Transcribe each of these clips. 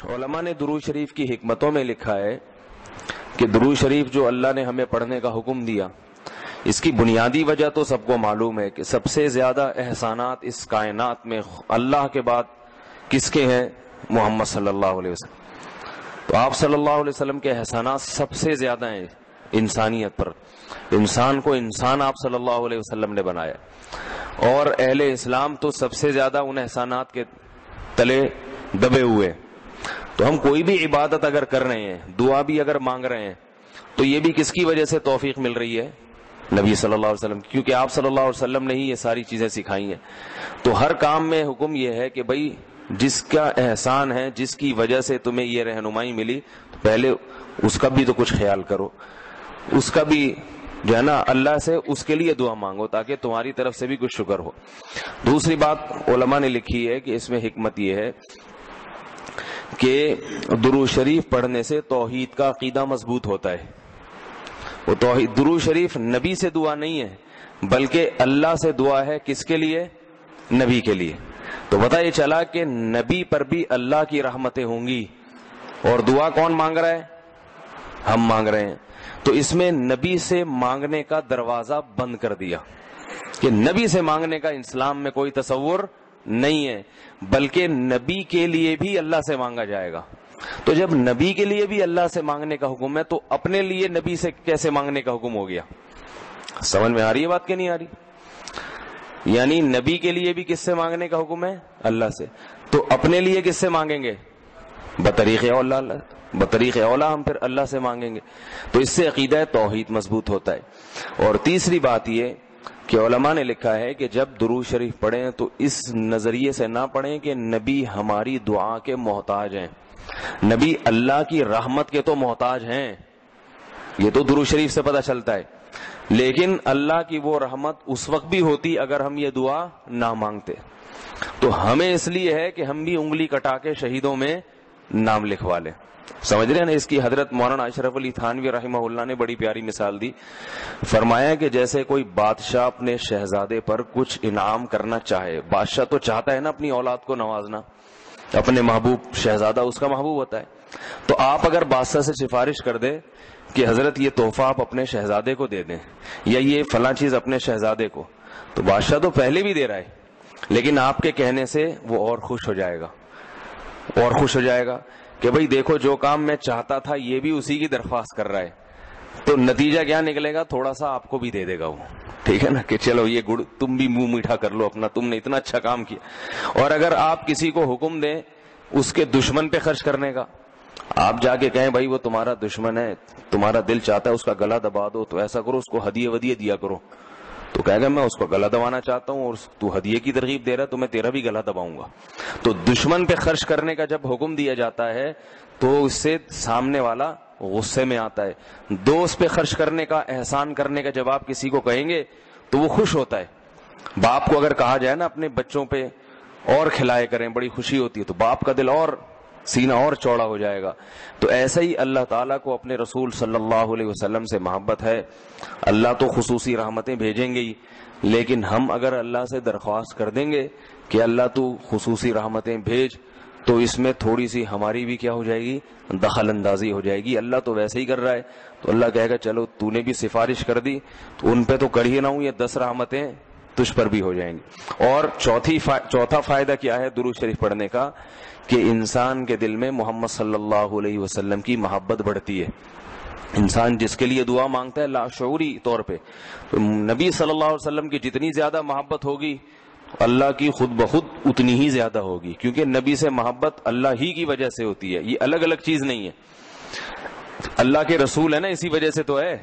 علماء نے درود شریف کی حکمتوں میں لکھا ہے کہ درود شریف جو اللہ نے ہمیں پڑھنے کا حکم دیا، اس کی بنیادی وجہ تو سب کو معلوم ہے کہ سب سے زیادہ احسانات اس کائنات میں اللہ کے بعد کس کے ہیں؟ محمد صلی اللہ علیہ وسلم۔ تو آپ صلی اللہ علیہ وسلم کے احسانات سب سے زیادہ ہیں انسانیت پر۔ انسان کو انسان آپ صلی اللہ علیہ وسلم نے بنایا، اور اہل اسلام تو سب سے زیادہ ان احسانات کے تلے دبے ہوئے۔ تو ہم کوئی بھی عبادت اگر کر رہے ہیں، دعا بھی اگر مانگ رہے ہیں، تو یہ بھی کس کی وجہ سے توفیق مل رہی ہے؟ نبی صلی اللہ علیہ وسلم، کیونکہ آپ صلی اللہ علیہ وسلم نے ہی یہ ساری چیزیں سکھائی ہیں۔ تو ہر کام میں حکم یہ ہے کہ بھائی جس کا احسان ہے، جس کی وجہ سے تمہیں یہ رہنمائی ملی، تو پہلے اس کا بھی تو کچھ خیال کرو، اس کا بھی جو ہے نا اللہ سے اس کے لیے دعا مانگو تاکہ تمہاری طرف سے بھی کچھ شکر ہو۔ دوسری بات علماء نے لکھی ہے کہ اس میں حکمت یہ ہے کہ درود شریف پڑھنے سے توحید کا عقیدہ مضبوط ہوتا ہے۔ وہ توحید، درود شریف نبی سے دعا نہیں ہے بلکہ اللہ سے دعا ہے، کس کے لیے؟ نبی کے لیے۔ تو پتہ یہ چلا کہ نبی پر بھی اللہ کی رحمتیں ہوں گی، اور دعا کون مانگ رہا ہے؟ ہم مانگ رہے ہیں۔ تو اس میں نبی سے مانگنے کا دروازہ بند کر دیا کہ نبی سے مانگنے کا اسلام میں کوئی تصور نہیں ہے، بلکہ نبی کے لیے بھی اللہ سے مانگا جائے گا۔ تو جب نبی کے لیے بھی اللہ سے مانگنے کا حکم ہے، تو اپنے لیے نبی سے کیسے مانگنے کا حکم ہو گیا؟ سمجھ میں آ رہی ہے بات کہ نہیں آ رہی؟ یعنی نبی کے لیے بھی کس سے مانگنے کا حکم ہے؟ اللہ سے۔ تو اپنے لیے کس سے مانگیں گے؟ بطریق اولا بطریق اولا ہم پھر اللہ سے مانگیں گے۔ تو اس سے عقیدہ توحید مضبوط ہوتا ہے۔ اور تیسری بات یہ کہ علماء نے لکھا ہے کہ جب درود شریف پڑھیں تو اس نظریے سے نہ پڑھیں کہ نبی ہماری دعا کے محتاج ہیں، نبی اللہ کی رحمت کے تو محتاج ہیں، یہ تو درود شریف سے پتہ چلتا ہے، لیکن اللہ کی وہ رحمت اس وقت بھی ہوتی اگر ہم یہ دعا نہ مانگتے۔ تو ہمیں اس لیے ہے کہ ہم بھی انگلی کٹا کے شہیدوں میں نام لکھوا لیں۔ سمجھ رہے ہیں نا؟ اس کی حضرت مولانا اشرف علی تھانوی رحمہ اللہ نے بڑی پیاری مثال دی۔ فرمایا کہ جیسے کوئی بادشاہ اپنے شہزادے پر کچھ انعام کرنا چاہے، بادشاہ تو چاہتا ہے نا اپنی اولاد کو نوازنا، اپنے محبوب شہزادہ اس کا محبوب ہوتا ہے۔ تو آپ اگر بادشاہ سے سفارش کر دیں کہ حضرت یہ تحفہ آپ اپنے شہزادے کو دے دیں، یا یہ فلاں چیز اپنے شہزادے کو، تو بادشاہ تو پہلے بھی دے رہا ہے، لیکن آپ کے کہنے سے وہ اور خوش ہو جائے گا، اور خوش ہو جائے گا کہ بھئی دیکھو جو کام میں چاہتا تھا یہ بھی اسی کی درخواست کر رہا ہے۔ تو نتیجہ کیا نکلے گا؟ تھوڑا سا آپ کو بھی دے دے گا وہ، ٹھیک ہے نا، کہ چلو یہ گڑ تم بھی منہ میٹھا کر لو اپنا، تم نے اتنا اچھا کام کیا۔ اور اگر آپ کسی کو حکم دیں اس کے دشمن پہ خرچ کرنے کا، آپ جا کے کہیں بھائی وہ تمہارا دشمن ہے، تمہارا دل چاہتا ہے اس کا گلا دبا دو، تو ایسا کرو اس کو ہدیے ودیے دیا کرو، تو کہے گا میں اس کو گلا دبانا چاہتا ہوں اور تو ہدیے کی ترغیب دے رہا ہے تو میں تیرا بھی گلا دباؤں گا۔ تو دشمن پہ خرچ کرنے کا جب حکم دیا جاتا ہے تو اس سے سامنے والا غصے میں آتا ہے۔ دوست پہ خرچ کرنے کا، احسان کرنے کا جب آپ کسی کو کہیں گے تو وہ خوش ہوتا ہے۔ باپ کو اگر کہا جائے نا اپنے بچوں پہ اور کھلائے کریں، بڑی خوشی ہوتی ہے، تو باپ کا دل اور سینہ اور چوڑا ہو جائے گا۔ تو ایسا ہی اللہ تعالیٰ کو اپنے رسول صلی اللہ علیہ وسلم سے محبت ہے۔ اللہ تو خصوصی رحمتیں بھیجیں گے ہی، لیکن ہم اگر اللہ سے درخواست کر دیں گے کہ اللہ تو خصوصی رحمتیں بھیج، تو اس میں تھوڑی سی ہماری بھی کیا ہو جائے گی؟ دخل اندازی ہو جائے گی۔ اللہ تو ویسے ہی کر رہا ہے، تو اللہ کہے گا چلو تو نے بھی سفارش کر دی تو ان پہ تو کر ہی نہ ہوں، یہ 10 رحمتیں تجھ پر بھی ہو جائیں گی۔ اور چوتھا فائدہ کیا ہے درود شریف پڑھنے کا؟ کہ انسان کے دل میں محمد صلی اللہ علیہ وسلم کی محبت بڑھتی ہے۔ انسان جس کے لیے دعا مانگتا ہے لاشعوری طور پہ، تو نبی صلی اللہ علیہ وسلم کی جتنی زیادہ محبت ہوگی اللہ کی خود بخود اتنی ہی زیادہ ہوگی، کیونکہ نبی سے محبت اللہ ہی کی وجہ سے ہوتی ہے، یہ الگ الگ چیز نہیں ہے۔ اللہ کے رسول ہے نا، اسی وجہ سے تو ہے۔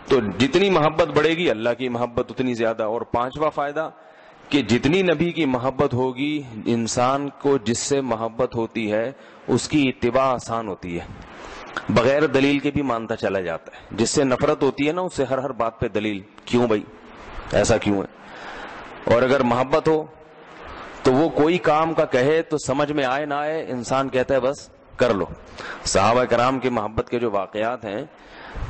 تو جتنی محبت بڑھے گی اللہ کی محبت اتنی زیادہ۔ اور پانچواں فائدہ کہ جتنی نبی کی محبت ہوگی، انسان کو جس سے محبت ہوتی ہے اس کی اتباع آسان ہوتی ہے، بغیر دلیل کے بھی مانتا چلا جاتا ہے۔ جس سے نفرت ہوتی ہے نا، اس سے ہر بات پہ دلیل، کیوں بھائی ایسا کیوں ہے؟ اور اگر محبت ہو تو وہ کوئی کام کا کہے تو سمجھ میں آئے نہ آئے، انسان کہتا ہے بس کر لو۔ صحابہ کرام کی محبت کے جو واقعات ہیں،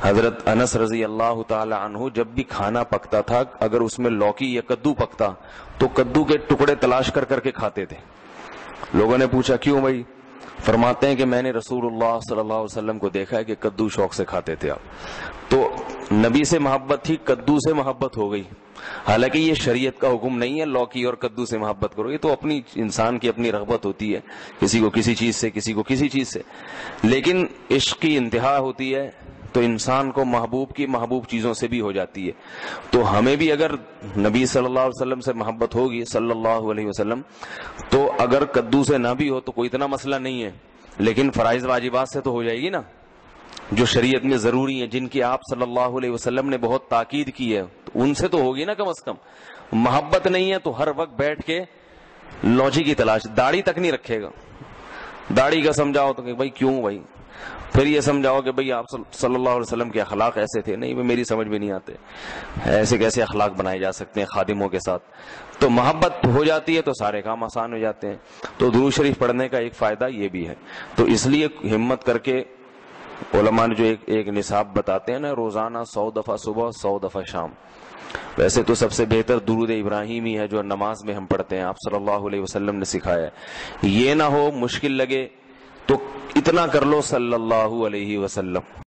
حضرت انس رضی اللہ تعالی عنہ جب بھی کھانا پکتا تھا، اگر اس میں لوکی یا کدو پکتا تو کدو کے ٹکڑے تلاش کر کر کے کھاتے تھے۔ لوگوں نے پوچھا کیوں بھائی؟ فرماتے ہیں کہ میں نے رسول اللہ صلی اللہ علیہ وسلم کو دیکھا ہے کہ کدو شوق سے کھاتے تھے آپ. تو نبی سے محبت تھی, کدو سے محبت ہو گئی. حالانکہ یہ شریعت کا حکم نہیں ہے لوکی اور کدو سے محبت کرو, یہ تو اپنی انسان کی اپنی رغبت ہوتی ہے, کسی کو کسی چیز سے, کسی کو کسی چیز سے. لیکن عشق کی انتہا ہوتی ہے تو انسان کو محبوب کی محبوب چیزوں سے بھی ہو جاتی ہے. تو ہمیں بھی اگر نبی صلی اللہ علیہ وسلم سے محبت ہوگی صلی اللہ علیہ وسلم, تو اگر کدو سے نہ بھی ہو تو کوئی اتنا مسئلہ نہیں ہے, لیکن فرائض واجبات سے تو ہو جائے گی نا, جو شریعت میں ضروری ہیں, جن کی آپ صلی اللہ علیہ وسلم نے بہت تاکید کی ہے, ان سے تو ہوگی نا کم از کم. محبت نہیں ہے تو ہر وقت بیٹھ کے لوچی کی تلاش, داڑھی تک نہیں رکھے گا. داڑھی کا سمجھاؤ تو کہ بھائی کیوں بھائی, پھر یہ سمجھاؤ کہ بھئی آپ صلی اللہ علیہ وسلم کے اخلاق ایسے تھے, نہیں میری سمجھ میں نہیں آتے, ایسے کیسے اخلاق بنائے جا سکتے ہیں خادموں کے ساتھ. تو محبت ہو جاتی ہے تو سارے کام آسان ہو جاتے ہیں. تو درود شریف پڑھنے کا ایک فائدہ یہ بھی ہے. تو اس لیے ہمت کر کے علماء نے جو ایک نصاب بتاتے ہیں نا, روزانہ 100 دفعہ صبح 100 دفعہ شام. ویسے تو سب سے بہتر درود ابراہیمی ہے جو نماز میں ہم پڑھتے ہیں, آپ صلی اللہ علیہ وسلم نے سکھایا ہے. یہ نہ ہو مشکل لگے تو اتنا کر لو صلی اللہ علیہ وسلم.